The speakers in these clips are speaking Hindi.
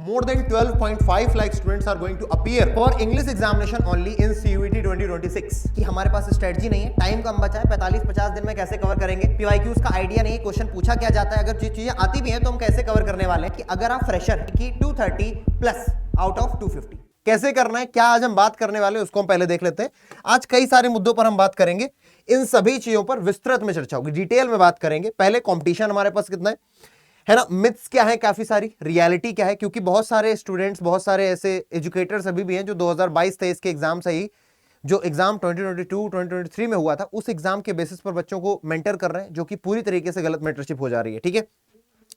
more than 12.5 lakh students are going to appear for English examination only in CUET 2026 कि हमारे पास स्ट्रेटजी नहीं है, टाइम कम बचा है, 45-50 दिन में कैसे कवर करेंगे, PYQs का आइडिया नहीं है, क्वेश्चन पूछा क्या जाता है, अगर जो चीजें आती भी हैं तो हम कैसे कवर करने वाले हैं कि अगर आप फ्रेशर हैं कि 230 प्लस आउट ऑफ 250 कैसे करना है, क्या आज हम बात करने वाले हैं उसको हम पहले देख लेते हैं। आज कई सारे मुद्दों पर हम बात करेंगे, इन सभी चीजों पर विस्तृत में चर्चा होगी, डिटेल में बात करेंगे। पहले कंपटीशन हमारे पास कितना है ना, मिथ्स क्या है, काफी सारी रियलिटी क्या है, क्योंकि बहुत सारे स्टूडेंट्स, बहुत सारे ऐसे एजुकेटर्स अभी भी हैं जो 2022-23 के एग्जाम से ही, जो एग्जाम 2022-2023 में हुआ था उस एग्जाम के बेसिस पर बच्चों को मेंटर कर रहे हैं, जो कि पूरी तरीके से गलत मेंटरशिप हो जा रही है। ठीक है,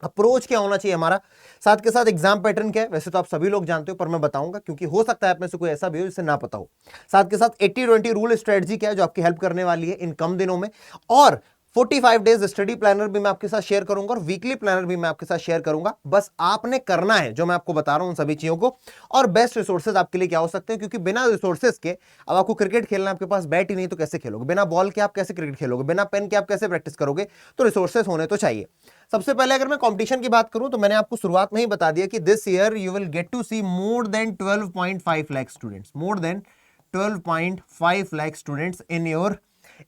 अप्रोच क्या होना चाहिए हमारा, साथ के साथ एग्जाम पैटर्न क्या है, वैसे तो आप सभी लोग जानते हो पर मैं बताऊंगा क्योंकि हो सकता है आप में से कोई ऐसा भी हो जिसे ना पता हो। साथ के साथ 80-20 रूल स्ट्रेटजी क्या है जो आपकी हेल्प करने वाली है इन कम दिनों में, और 45 डेज स्टडी प्लानर भी मैं आपके साथ शेयर करूंगा और वीकली प्लानर भी मैं आपके साथ शेयर करूंगा। बस आपने करना है जो मैं आपको बता रहा हूं उन सभी चीजों को। और बेस्ट रिसोर्सेज आपके लिए क्या हो सकते हैं, क्योंकि बिना रिसोर्सेज के, अब आपको क्रिकेट खेलना, आपके पास बैट ही नहीं तो कैसे खेलोगे, बिना बॉल के आप कैसे क्रिकेट खेलोगे, बिना पेन के आप कैसे प्रैक्टिस करोगे, तो रिसोर्सेज होने तो चाहिए। सबसे पहले अगर मैं कंपटीशन की बात करूं तो मैंने आपको शुरुआत में ही बता दिया कि this year you will get to see more than 12.5 lakh students, more than 12.5 lakh students in your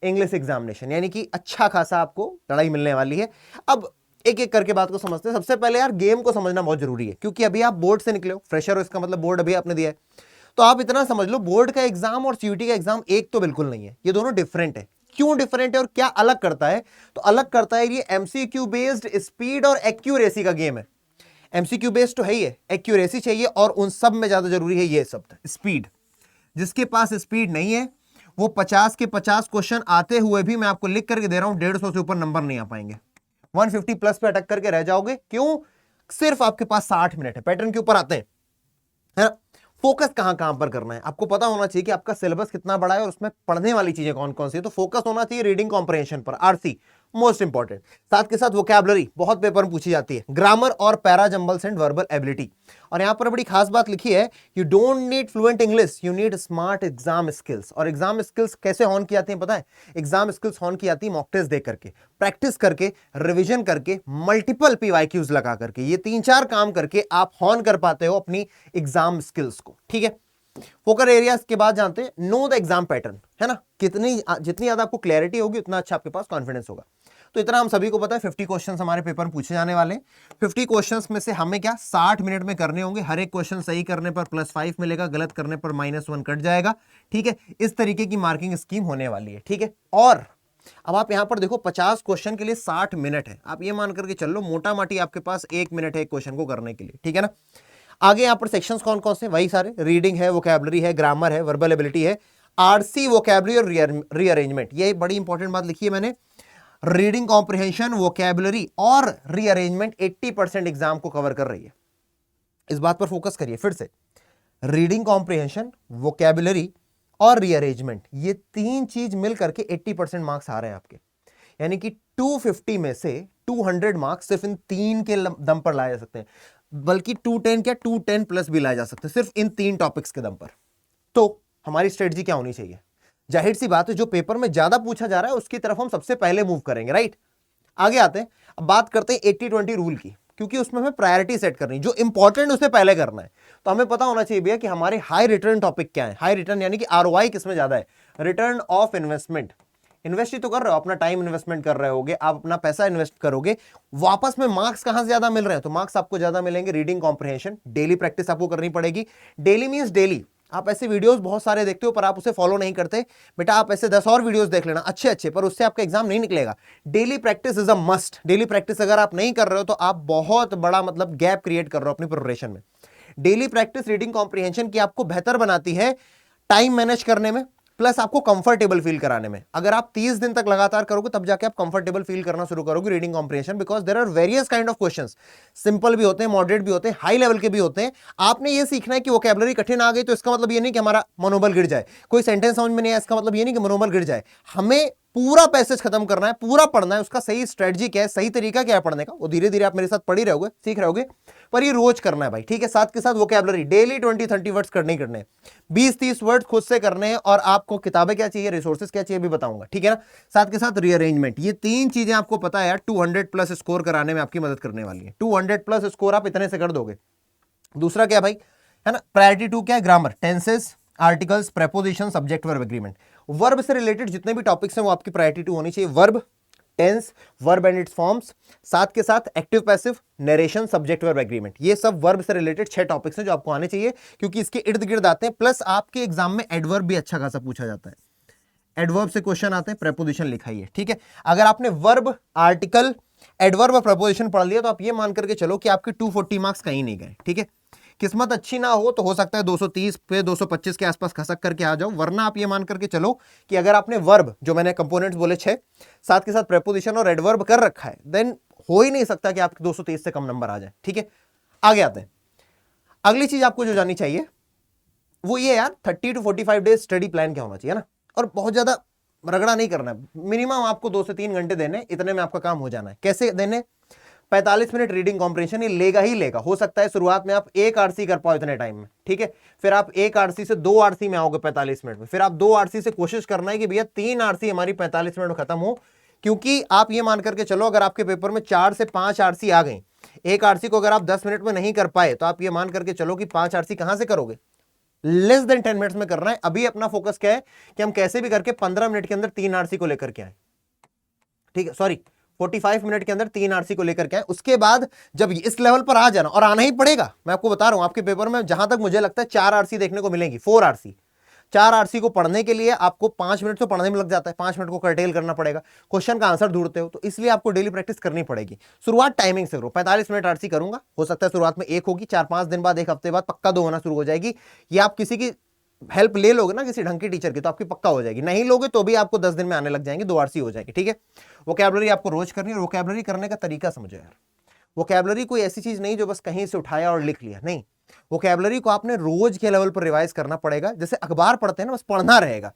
English examination, यानी कि अच्छा खासा आपको लड़ाई मिलने वाली है। अब एक एक करके बात को समझते हैं। सबसे पहले यार गेम को समझना बहुत जरूरी है, क्योंकि अभी आप बोर्ड से निकले हो, फ्रेशर हो, इसका मतलब बोर्ड अभी आपने दिया है, तो आप इतना समझ लो बोर्ड का एग्जाम और CUET का एग्जाम एक तो बिल्कुल नहीं है, ये दोनों डिफरेंट है। क्यों डिफरेंट है और क्या अलग करता है, तो अलग करता है ये MCQ बेस्ड स्पीड और एक्यूरेसी का गेम है। MCQ बेस्ड तो है ही है, एक्यूरेसी चाहिए, और उन सब में ज्यादा जरूरी है ये शब्द स्पीड। जिसके पास स्पीड नहीं है वो 50 के 50 क्वेश्चन आते हुए भी मैं आपको लिख करके दे रहा हूं 150 से ऊपर नंबर नहीं आ पाएंगे, 150 प्लस पे अटक करके रह जाओगे। क्यों, सिर्फ आपके पास 60 मिनट है। पैटर्न के ऊपर आते हैं, है ना, फोकस कहां कहां पर करना है, आपको पता होना चाहिए कि आपका सिलेबस कितना बड़ा है और उसमें पढ़ने वाली चीजें कौन कौन सी है। तो फोकस होना चाहिए रीडिंग कॉम्प्रिहेंशन पर, RC मोस्ट इंपॉर्टेंट। साथ के साथ वोकैबुलरी बहुत पेपर में पूछी जाती है, ग्रामर और para jumbles and verbal ability. और यहां पर बड़ी खास बात लिखी है, you don't need fluent English, you need smart exam skills. और एग्जाम स्किल्स कैसे ऑन की जाती है पता है, एग्जाम स्किल्स ऑन की जाती है मॉक टेस्ट दे करके, प्रैक्टिस करके, रिविजन करके, मल्टीपल PYQs लगा करके, ये 3-4 काम करके आप ऑन कर पाते हो अपनी एग्जाम स्किल्स को। ठीक है, फोकस एरियाज के बाद जानते हैं, नो द एग्जाम पैटर्न, है ना, जितनी ज्यादा आपको क्लैरिटी होगी उतना अच्छा आपके पास कॉन्फिडेंस होगा। तो इतना हम सभी को पता है, 50 क्वेश्चंस हमारे पेपर में पूछे जाने वाले हैं। 50 क्वेश्चंस में से हमें क्या 60 मिनट में करने होंगे। हर एक क्वेश्चन सही करने पर +5 मिलेगा, गलत करने पर -1 कट जाएगा। ठीक है, इस तरीके की मार्किंग स्कीम होने वाली है। ठीक है, और अब आप यहां पर देखो 50 क्वेश्चन के लिए 60 मिनट है, आप ये मान करके चल लो मोटा माटी आपके पास 1 मिनट है एक क्वेश्चन को करने के लिए। ठीक है ना, आगे यहां पर सेक्शंस कौन कौन से, वही सारे, रीडिंग है, वोकैबुलरी है, ग्रामर है, वर्बल एबिलिटी है, RC वोकैबुलरी और रीअरेंजमेंट। ये बड़ी इंपॉर्टेंट बात लिखी है मैंने, रीडिंग कॉम्प्रिहेंशन, वोकैबुलरी और रीअरेंजमेंट 80% एग्जाम को कवर कर रही है। इस बात पर फोकस करिए फिर से, रीडिंग कॉम्प्रिहेंशन, वोकैबुलरी और रीअरेंजमेंट, ये 3 चीज मिल करके 80% मार्क्स आ रहे हैं आपके, यानी कि 250 में से 200 मार्क्स सिर्फ इन 3 के दम पर लाए जा सकते हैं, बल्कि 210 क्या 210 प्लस भी लाए जा सकते हैं सिर्फ इन 3 टॉपिक्स के दम पर। तो हमारी स्ट्रेटजी क्या होनी चाहिए, जाहिर सी बात है जो पेपर में ज्यादा पूछा जा रहा है उसकी तरफ हम सबसे पहले मूव करेंगे, राइट। आगे आते हैं, अब बात करते हैं 80-20 रूल की, क्योंकि उसमें हमें प्रायोरिटी सेट करनी, जो इंपॉर्टेंट उसे पहले करना है। तो हमें पता होना चाहिए भैया कि हमारे हाई रिटर्न टॉपिक क्या है, हाई रिटर्न यानी कि ROI किसमें ज्यादा है, रिटर्न ऑफ इन्वेस्टमेंट। इन्वेस्ट ही तो कर रहे हो, अपना टाइम इन्वेस्टमेंट कर रहे होगे, आप अपना पैसा इन्वेस्ट करोगे, वापस में मार्क्स कहां से ज्यादा मिल रहे हैं, तो मार्क्स आपको ज्यादा मिलेंगे रीडिंग कॉम्प्रिहेंशन। डेली प्रैक्टिस आपको करनी पड़ेगी, डेली मींस डेली। आप ऐसे वीडियोस बहुत सारे देखते हो पर आप उसे फॉलो नहीं करते, बेटा आप ऐसे 10 और वीडियोस देख लेना अच्छे अच्छे, पर उससे आपका एग्जाम नहीं निकलेगा। Daily practice is a must. Daily practice अगर आप नहीं कर रहे हो तो आप बहुत बड़ा मतलब गैप क्रिएट कर रहे हो अपनी प्रिपरेशन में। डेली प्रैक्टिस रीडिंग कॉम्प्रिहेंशन की आपको बेहतर बनाती है टाइम मैनेज करने में, प्लस आपको कंफर्टेबल फील कराने में। अगर आप 30 दिन तक लगातार करोगे तब जाके आप कंफर्टेबल फील करना शुरू करोगे reading comprehension, because there are various kind of questions, simple भी होते हैं, मॉडरेट भी होते हैं, हाई लेवल के भी होते हैं। आपने ये सीखना है कि वोकैबुलरी कठिन आ गई तो इसका मतलब ये नहीं कि हमारा मनोबल गिर जाए, कोई सेंटेंस समझ में नहीं आया इसका मतलब ये नहीं कि मनोबल गिर जाए। हमें पूरा पैसेज खत्म करना है, पूरा पढ़ना है, उसका सही स्ट्रेटजी क्या है, सही तरीका क्या है पढ़ने का, वो धीरे धीरे आप मेरे साथ पढ़ ही रहोगे, सीख रहोगे, पर ये रोज करना है भाई। ठीक है, साथ के साथ वोकैबुलरी डेली 20-30 वर्ड्स करने ही करने हैं, 20-30 वर्ड्स खुद से करने हैं, और आपको किताबें क्या चाहिए, रिसोर्सेज क्या चाहिए भी बताऊंगा। ठीक है ना, साथ के साथ रीअरेंजमेंट, ये 3 चीजें आपको पता है यार 200 प्लस स्कोर कराने में आपकी मदद करने वाली है। 200 प्लस स्कोर आप इतने से कर दोगे, दूसरा क्या भाई, है ना, प्रायोरिटी 2 क्या है, grammar, tenses, articles, preposition, subject, verb, agreement. Verb से रिलेटेड जितने भी टॉपिक्स हैं वो आपकी प्रायोरिटी 2 होनी चाहिए। Verb, tense, verb and its forms, साथ के साथ active passive, narration, subject, verb, agreement, ये सब वर्ब से रिलेटेड 6 टॉपिक्स हैं जो आपको आने चाहिए, क्योंकि इसके इर्द गिर्द आते हैं। प्लस आपके एग्जाम में एडवर्ब भी अच्छा खासा पूछा जाता है, एडवर्ब से क्वेश्चन आते हैं, प्रेपोजिशन लिखाइए, ठीक है। अगर आपने वर्ब, आर्टिकल, एडवर्ब और प्रेपोजिशन पढ़ लिया तो आप ये मान करके चलो कि आपके 240 मार्क्स कहीं नहीं गए, ठीक है। किस्मत अच्छी ना हो सकता है 230 पे 225 के आसपास खसक करके आ जाओ, वरना आप ये मान करके चलो कि अगर आपने वर्ब, जो मैंने कंपोनेंट्स बोले 6, साथ के साथ प्रेपोजिशन और एडवर्ब कर रखा है, देन हो ही नहीं सकता कि आपके 230 से कम नंबर आ जाए, ठीक है। आगे आते हैं। अगली चीज आपको जो जानी चाहिए वो ये यार, 30 to 45 डेज स्टडी प्लान क्या होना चाहिए ना, और बहुत ज्यादा रगड़ा नहीं करना है। मिनिमम आपको 2 से 3 घंटे देने, इतने में आपका काम हो जाना है। कैसे देने, 45 मिनट रीडिंग कॉम्प्रिहेंशन, ये लेगा ही लेगा। हो सकता है शुरुआत में आप 1 आरसी कर पाओ इतने टाइम में, ठीक है। फिर आप 1 आरसी से 2 आरसी में आओगे 45 मिनट में। फिर आप 2 आरसी से कोशिश करना है कि भैया 3 आरसी हमारी 45 मिनट में खत्म हो, क्योंकि आप ये मान करके चलो अगर आपके पेपर में 4 से 5 आरसी आ गई, 1 आरसी को अगर आप 10 मिनट में नहीं कर पाए तो आप ये मान करके चलो कि 5 आरसी कहां से करोगे, लेस देन 10 मिनट्स में करना है। अभी अपना फोकस क्या है कि हम कैसे भी करके 15 मिनट के अंदर 3 आरसी को लेकर के आए, ठीक है, सॉरी 45 मिनट के अंदर 3 आरसी को लेकर के आए। उसके बाद जब इस लेवल पर आ जाना, और आना ही पड़ेगा, मैं आपको बता रहा हूं, आपके पेपर में जहां तक मुझे लगता है 4 आरसी देखने को मिलेंगी, 4 आरसी। 4 आरसी को पढ़ने के लिए आपको 5 मिनट तो पढ़ने में लग जाता है, 5 मिनट को कर्टेल करना पड़ेगा, क्वेश्चन का आंसर ढूंढते हो, तो इसलिए आपको डेली प्रैक्टिस करनी पड़ेगी। शुरुआत टाइमिंग से करो, 45 मिनट आरसी करूंगा, हो सकता है शुरुआत में 1 होगी, 4-5 दिन बाद, 1 हफ्ते बाद पक्का 2 होना शुरू हो जाएगी। ये आप किसी की हेल्प ले लोगे ना, किसी ढंग की टीचर की, तो आपकी पक्का हो जाएगी। नहीं लोगे तो भी आपको 10 दिन में आने लग जाएंगे, 2 आरसी हो जाएगी, ठीक है। वोकैबुलरी आपको रोज करनी है, और वोकैबुलरी करने का तरीका समझो यार। वोकैबुलरी कोई ऐसी चीज नहीं जो बस कहीं से उठाया और लिख लिया, नहीं। वोकैबुलरी को आपने रोज के लेवल पर रिवाइज करना पड़ेगा, जैसे अखबार पढ़ते हैं ना, बस पढ़ना रहेगा,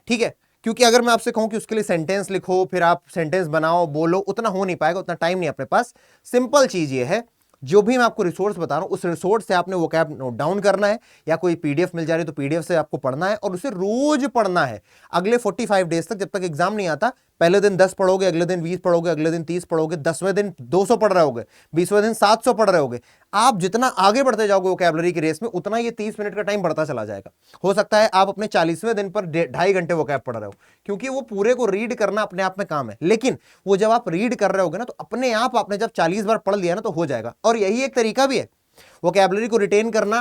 ठीक है। क्योंकि अगर मैं आपसे कहूं कि उसके लिए सेंटेंस लिखो, फिर आप सेंटेंस बनाओ, बोलो, उतना हो नहीं पाएगा, उतना टाइम नहीं अपने पास। सिंपल चीज ये है, जो भी मैं आपको रिसोर्स बता रहा हूं, उस रिसोर्स से आपने वोकैब नोट डाउन करना है, या कोई पीडीएफ मिल जा रही है तो पीडीएफ से आपको पढ़ना है, और उसे रोज पढ़ना है अगले 45 डेज तक, जब तक एग्जाम नहीं आता। पहले दिन 10 पढ़ोगे, अगले दिन 20 पढ़ोगे, अगले दिन 30 पढ़ोगे, 10वें दिन 200 पढ़ रहे होगे, 20वें दिन 700 पढ़ रहे होगे। आप जितना आगे बढ़ते जाओगे वोकैबुलरी की रेस में, उतना ये 30 मिनट का टाइम बढ़ता चला जाएगा। हो सकता है आप अपने 40वें दिन पर 2.5 घंटे वोकैब पढ़ रहे हो, क्योंकि वो पूरे को रीड करना अपने आप में काम है। लेकिन वो जब आप रीड कर रहे होगे ना, तो अपने आप आपने जब 40 बार पढ़ लिया ना, तो हो जाएगा। और यही एक तरीका भी है, वोकैबुलरी को रिटेन करना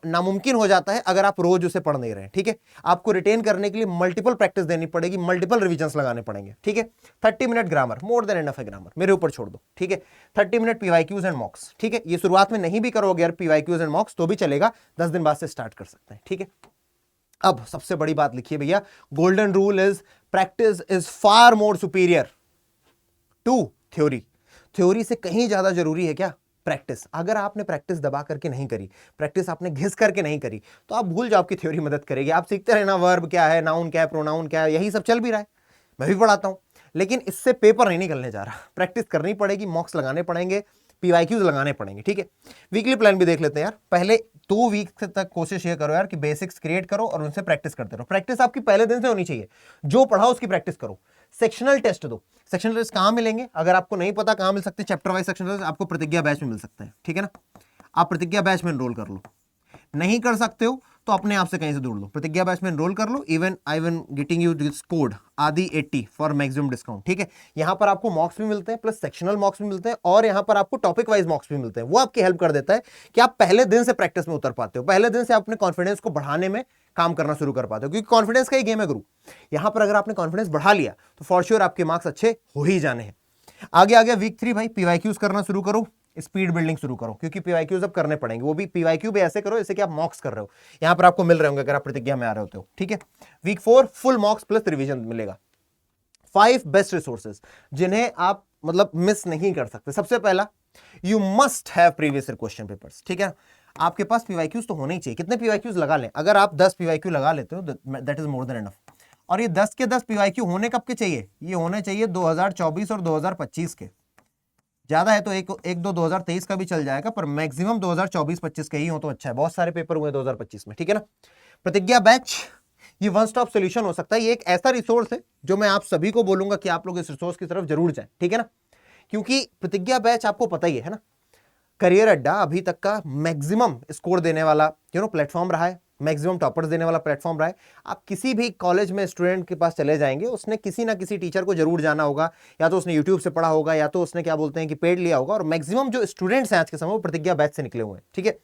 नामुमकिन हो जाता है अगर आप रोज उसे पढ़ नहीं रहे, ठीक है। आपको रिटेन करने के लिए मल्टीपल प्रैक्टिस देनी पड़ेगी, मल्टीपल रिविजन्स लगाने पड़ेंगे, ठीक है। 30 minute grammar, more than enough है ग्रामर, मेरे ऊपर छोड़ दो, ठीक है। 30 मिनट पीवाईक्यूज एंड मॉक्स, ठीक है। ये शुरुआत में नहीं भी करोगे यार पीवाईक्यूज एंड मॉक्स तो भी चलेगा, 10 दिन बाद से स्टार्ट कर सकते हैं, ठीक है। अब सबसे बड़ी बात लिखिए भैया, golden rule is practice is far more superior to theory. Theory से कहीं ज्यादा जरूरी है क्या, प्रैक्टिस। अगर आपने प्रैक्टिस दबा करके नहीं करी, प्रैक्टिस आपने घिस करके नहीं करी, तो आप भूल जाओ आपकी थ्योरी मदद करेगी। आप सीखते रहना, वर्ब क्या है, नाउन क्या है, प्रोनाउन क्या है, यही सब चल भी रहा है, मैं भी पढ़ाता हूं, लेकिन इससे पेपर नहीं निकलने जा रहा। प्रैक्टिस करनी पड़ेगी, मॉक्स लगाने पड़ेंगे, पीवाईक्यूज लगाने पड़ेंगे, ठीक है। वीकली प्लान भी देख लेते हैं यार। पहले 2 वीक तक कोशिश ये करो यार कि बेसिक्स क्रिएट करो और उनसे प्रैक्टिस करते रहो। प्रैक्टिस आपकी पहले दिन से होनी चाहिए, जो पढ़ाओ उसकी प्रैक्टिस करो। सेक्शनल टेस्ट दो। सेक्शनल टेस्ट कहां मिलेंगे, अगर आपको नहीं पता कहां मिल सकते, चैप्टर वाइज सेक्शनल टेस्ट आपको प्रतिज्ञा बैच में मिल सकता है, ठीक है ना। आप प्रतिज्ञा बैच में एनरोल कर लो। नहीं कर सकते हो तो अपने आप से कहीं से ढूंढ लो, प्रतिज्ञा बैच में एनरोल कर लो। Even I one getting you this code आदि 80 फॉर मैक्सिमम डिस्काउंट, ठीक है। यहां पर आपको मॉक्स भी मिलते हैं, प्लस सेक्शनल मॉक्स भी मिलते हैं, और यहां पर आपको टॉपिक वाइज मॉक्स भी मिलते हैं। वो आपकी हेल्प कर देता है कि आप पहले दिन से प्रैक्टिस में उतर पाते हो, पहले दिन से अपने कॉन्फिडेंस को बढ़ाने में काम करना शुरू कर पाते हो, क्योंकि कॉन्फिडेंस का ही गेम है गुरु। यहां पर अगर आपने कॉन्फिडेंस बढ़ा लिया तो फॉर श्योर आपके मार्क्स अच्छे हो ही जाने हैं। आगे आगे वीक 3 भाई पीवाईक्यूज करना शुरू करो, स्पीड बिल्डिंग शुरू करो, क्योंकि पीवाईक्यूज अब करने पड़ेंगे। वो भी पीवाईक्यू भी ऐसे करो जैसे कि आप मॉक्स कर रहे हो, यहां पर आपको मिल रहे होंगे अगर आप प्रतिज्ञा में आ रहे होते हो, ठीक है। Week 4 full mocks plus revision मिलेगा। 5 बेस्ट रिसोर्सेज जिन्हें आप मतलब मिस नहीं कर सकते। सबसे पहला, you must have previous year question papers, ठीक है। आपके पास पीवाईक्यूज तो होने ही चाहिए। कितने पीवाईक्यूज लगा लें, अगर आप 10 पीवाईक्यू लगा लेते हो that is more than enough. और ये 10 के 10 पीवाईक्यू होने कब के चाहिए, ये होने चाहिए 2024 और 2025 के। ज्यादा है तो एक दो 2023 का भी चल जाएगा, पर मैक्सिमम 2024-25 के ही हो तो अच्छा है। बहुत सारे पेपर हुए 2025 में, ठीक है ना। प्रतिज्ञा बैच ये वन स्टॉप सॉल्यूशन हो सकता है। ये एक ऐसा रिसोर्स है जो मैं आप सभी को बोलूंगा कि आप लोग इस रिसोर्स की तरफ जरूर जाएं, ठीक है ना। क्योंकि प्रतिज्ञा बैच आपको पता ही है ना, करियर अड्डा अभी तक का मैक्सिमम स्कोर देने वाला प्लेटफॉर्म रहा है, मैक्सिमम टॉपर्स देने वाला प्लेटफॉर्म रहा है। आप किसी भी कॉलेज में स्टूडेंट के पास चले जाएंगे, उसने किसी ना किसी टीचर को जरूर जाना होगा, या तो उसने यूट्यूब से पढ़ा होगा, या तो उसने क्या बोलते हैं कि पेड लिया होगा। और मैक्सिमम जो स्टूडेंट्स हैं आज के समय वो प्रतिज्ञा बैच से निकले हुए हैं, ठीक है।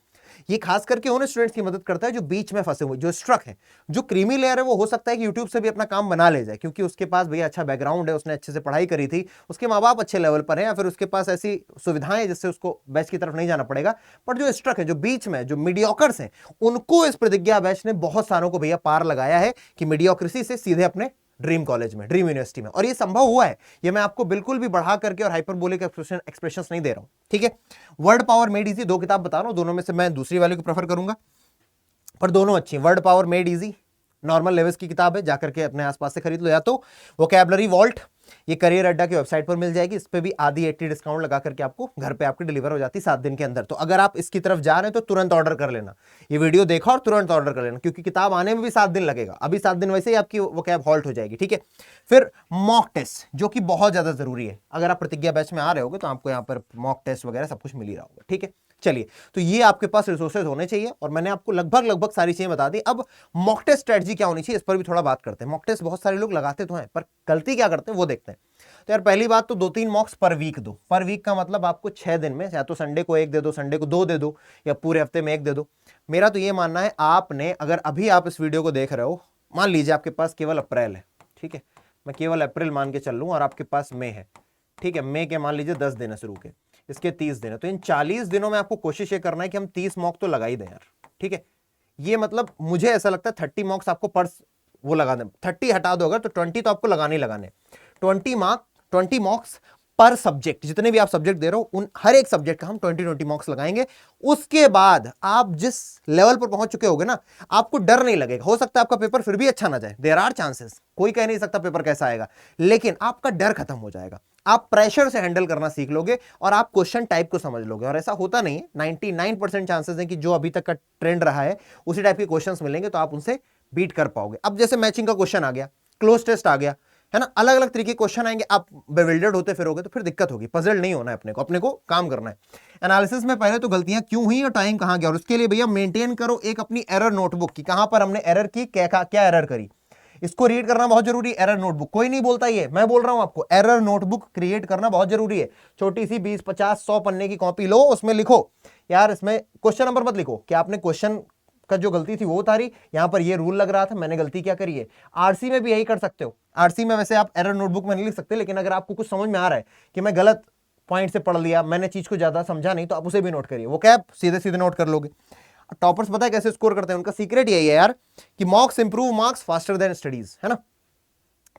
ये खास करके उन स्टूडेंट्स की मदद करता है जो बीच में फंसे हुए, जो स्ट्रक है। जो क्रीमी लेयर है वो हो सकता है कि यूट्यूब से भी अपना काम बना ले जाए, क्योंकि उसके पास भैया अच्छा बैकग्राउंड है, उसने अच्छे से पढ़ाई करी थी, उसके माँ बाप अच्छे लेवल पर हैं, या फिर उसके पास ऐसी सुविधाएं जिससे उसको बैच की तरफ नहीं जाना पड़ेगा। पर जो स्ट्रक है, जो बीच में, जो मीडियोकर्स हैं, उनको इस प्रतिज्ञा बैच ने बहुत सारों को भैया पार लगाया है कि मीडियोक्रेसी से सीधे अपने ड्रीम कॉलेज में, ड्रीम यूनिवर्सिटी में। और ये संभव हुआ है, ये मैं आपको बिल्कुल भी बढ़ा करके और हाइपरबोलिक एक्सप्रेशंस नहीं दे रहा हूं, ठीक है। वर्ड पावर मेड इजी, 2 किताब बता रहा हूं, दोनों में से मैं दूसरी वाले को प्रेफर करूंगा, पर दोनों अच्छी हैं। Word power made easy normal levels की किताब है, जाकर के अपने आसपास से खरीद लो, या तो वोकैबुलरी वॉल्ट, ये करियर अड्डा की वेबसाइट पर मिल जाएगी, इस पे भी आधी 80 डिस्काउंट लगा करके आपको घर पे आपकी डिलीवर हो जाती 7 दिन के अंदर। तो अगर आप इसकी तरफ जा रहे हैं तो तुरंत ऑर्डर कर लेना, ये वीडियो देखा और तुरंत ऑर्डर कर लेना, क्योंकि किताब आने में भी 7 दिन लगेगा। अभी 7 दिन वैसे ही आपकी वोकैब हॉल्ट हो जाएगी, ठीक है। फिर मॉक टेस्ट, जो कि बहुत ज्यादा जरूरी है। अगर आप प्रतिज्ञा बैच में आ रहे होगे तो आपको यहाँ पर मॉक टेस्ट वगैरह सब कुछ मिल ही रहा होगा, ठीक है। चलिए, तो ये आपके पास रिसोर्सेज होने चाहिए, और मैंने आपको लगभग सारी चीजें बता दी। अब मॉक टेस्ट स्ट्रेटजी क्या होनी चाहिए, इस पर भी थोड़ा बात करते हैं। मॉक टेस्ट बहुत सारे लोग लगाते तो हैं, पर गलती क्या करते हैं वो देखते हैं। तो यार पहली बात तो 2-3 मॉक्स पर वीक दो। पर वीक का मतलब आपको 6 दिन में, या तो संडे को 1 दे दो, संडे को 2 दे दो, या पूरे हफ्ते में 1 दे दो। मेरा तो ये मानना है, आपने अगर अभी आप इस वीडियो को देख रहे हो, मान लीजिए आपके पास केवल अप्रैल है, ठीक है, मैं केवल अप्रैल मान के चल लूं, और आपके पास मई है, ठीक है। मई के मान लीजिए 10 दिन है शुरू के, इसके 30 दिन है, तो इन 40 दिनों में आपको कोशिश ये करना है कि हम 30 मॉक तो लगा ही दें यार, ठीक है। ये मतलब मुझे ऐसा लगता है 30 मॉक्स आपको पर वो लगा दें, 30 हटा दो अगर, तो 20 तो आपको लगाने ही लगाने। 20 मॉक्स पर सब्जेक्ट, जितने भी आप सब्जेक्ट दे रहे हो उन हर एक सब्जेक्ट का हम 20 मॉक्स लगाएंगे। उसके बाद आप जिस लेवल पर पहुंच चुके होगे ना, आपको डर नहीं लगेगा। हो सकता है आपका पेपर फिर भी अच्छा ना जाए, देयर आर चांसेस, कोई कह नहीं सकता पेपर कैसा आएगा, लेकिन आपका डर खत्म हो जाएगा। आप प्रेशर से हैंडल करना सीख लोगे, और आप क्वेश्चन टाइप को समझ लोगे। और ऐसा होता नहीं है, 99% चांसेस है कि जो अभी तक का ट्रेंड रहा है उसी टाइप के क्वेश्चंस मिलेंगे, तो आप उनसे बीट कर पाओगे। अब जैसे मैचिंग का क्वेश्चन आ गया, क्लोज टेस्ट आ गया, है ना, अलग अलग तरीके के क्वेश्चन आएंगे, आप बेविल्डर्ड होते फिरोगे तो फिर दिक्कत होगी। पजल नहीं होना है, अपने को काम करना है। एनालिसिस में पहले तो गलतियां क्यों हुई और टाइम कहां गया, और उसके लिए भैया मेंटेन करो एक अपनी एरर नोटबुक की, कहां पर हमने एरर की, क्या एरर करी, इसको रीड करना बहुत जरूरी है। एरर नोटबुक कोई नहीं बोलता, ये मैं बोल रहा हूं आपको, एरर नोटबुक क्रिएट करना बहुत जरूरी है। छोटी सी 20, 50, 100 पन्ने की कॉपी लो, उसमें लिखो यार, इसमें क्वेश्चन नंबर मत लिखो कि आपने क्वेश्चन का जो गलती थी वो उतारी, यहां पर ये रूल लग रहा था, मैंने गलती क्या करी है। आरसी में भी यही कर सकते हो। आरसी में वैसे आप एरर नोटबुक में नहीं लिख सकते, लेकिन अगर आपको कुछ समझ में आ रहा है कि मैं गलत पॉइंट से पढ़ लिया, मैंने चीज को ज्यादा समझा नहीं, तो आप उसे भी नोट करिए, वो क्या सीधे सीधे नोट कर लोगे। टॉपर्स पता है कैसे स्कोर करते हैं, उनका सीक्रेट यही है यार कि मॉक्स improve marks faster than studies, है ना।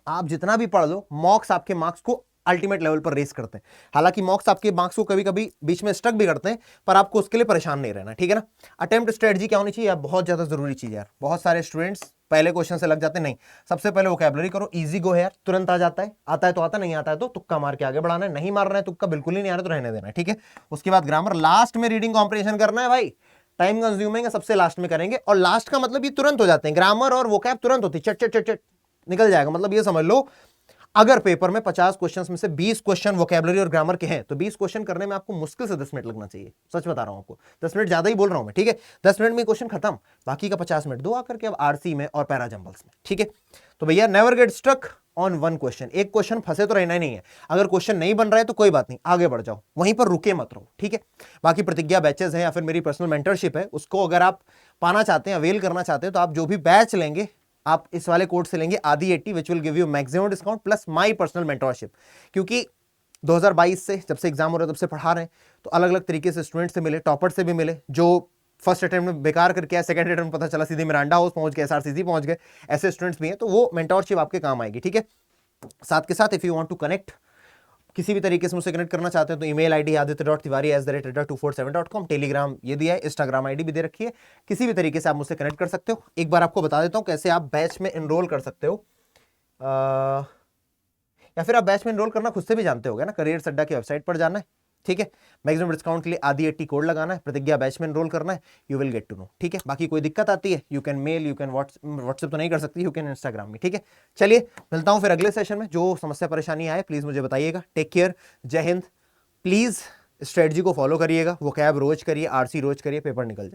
आप जितना भी पढ़ लो, मॉक्स आपके मार्क्स को अल्टीमेट लेवल पर रेस करते हैं। हालांकि मॉक्स आपके मार्क्स को कभी कभी बीच में स्टक भी करते हैं, पर आपको उसके लिए परेशान नहीं रहना, ठीक है ना। अटेम्प्ट स्ट्रेटजी क्या होनी चाहिए, बहुत ज्यादा जरूरी चीज है यार। बहुत सारे स्टूडेंट्स पहले क्वेश्चन से लग जाते हैं, नहीं, सबसे पहले वोकैबुलरी करो, इजी गो है यार, तुरंत आ जाता है, आता है तो आता, नहीं आता है तो तुक्का मार के आगे बढ़ाना है, नहीं मार रहा है तुक्का, बिल्कुल ही नहीं आ रहा तो रहने देना है, ठीक है। उसके बाद ग्रामर, लास्ट में रीडिंग कॉम्प्रिहेंशन करना है भाई, टाइम कंज्यूमिंग है, सबसे लास्ट में करेंगे। और लास्ट का मतलब ये तुरंत हो जाते हैं, ग्रामर और वोकैब तुरंत होती है, चट चट चट चट निकल जाएगा। मतलब ये समझ लो, अगर पेपर में 50 क्वेश्चंस में से 20 क्वेश्चन वोकैबुलरी और ग्रामर के हैं, तो 20 क्वेश्चन करने में आपको मुश्किल से 10 मिनट लगना चाहिए। सच बता रहा हूं आपको, 10 मिनट ज्यादा ही बोल रहा हूं मैं, ठीक है। 10 मिनट में क्वेश्चन खत्म, बाकी का 50 मिनट दो आकर के अब आरसी में और पैरा जंबल्स में, ठीक है। तो भैया never get stuck on one question, एक क्वेश्चन फंसे तो रहना ही नहीं है। अगर क्वेश्चन नहीं बन रहा है तो कोई बात नहीं, आगे बढ़ जाओ, वहीं पर रुके मत रहो, ठीक है। बाकी प्रतिज्ञा बैचेस हैं या फिर मेरी पर्सनल मेंटरशिप है, उसको अगर आप पाना चाहते हैं, अवेल करना चाहते हैं, तो आप जो भी बैच लेंगे आप इस वाले कोड से लेंगे, आदि 80, which will give you maximum discount plus my personal mentorship. क्योंकि 2022 से जब से एग्जाम हो रहा है तब से पढ़ा रहे हैं, तो अलग अलग तरीके से स्टूडेंट से मिले, टॉपर से भी मिले, जो फर्स्ट अटेम्प्ट में बेकार करके आया, सेकंड अटेम्प्ट पता चला सीधे मिरांडा हाउस पहुंच गए, एसआरसीसी पहुंच गए, ऐसे स्टूडेंट्स भी हैं, तो वो मेंटरशिप आपके काम आएगी, ठीक है। साथ के साथ if you want to connect, किसी भी तरीके से मुझसे कनेक्ट करना चाहते हैं, तो ईमेल आईडी aditya.tiwari@247.com, टेलीग्राम ये दिया है, इंस्टाग्राम आईडी भी दे रखी है, किसी भी तरीके से आप मुझसे कनेक्ट कर सकते हो। एक बार आपको बता देता हूं कैसे आप बैच में एनरोल कर सकते हो, या फिर आप बैच में एनरोल करना खुद से भी जानते होगे ना, करियर अड्डा की वेबसाइट पर जाना है, ठीक है। मैक्सिमम डिस्काउंट के लिए आदि 80 कोड लगाना है, प्रतिज्ञा बैच में एनरोल करना है, you will get to know, ठीक है। बाकी कोई दिक्कत आती है, you can mail, you can WhatsApp तो नहीं कर सकती, यू कैन इंस्टाग्राम में, ठीक है। चलिए मिलता हूं फिर अगले सेशन में, जो समस्या परेशानी आए प्लीज मुझे बताइएगा। टेक केयर, जय हिंद। प्लीज स्ट्रेटजी को फॉलो करिएगा, वो कैब रोज करिए, आरसी रोज करिए, पेपर निकल जाए।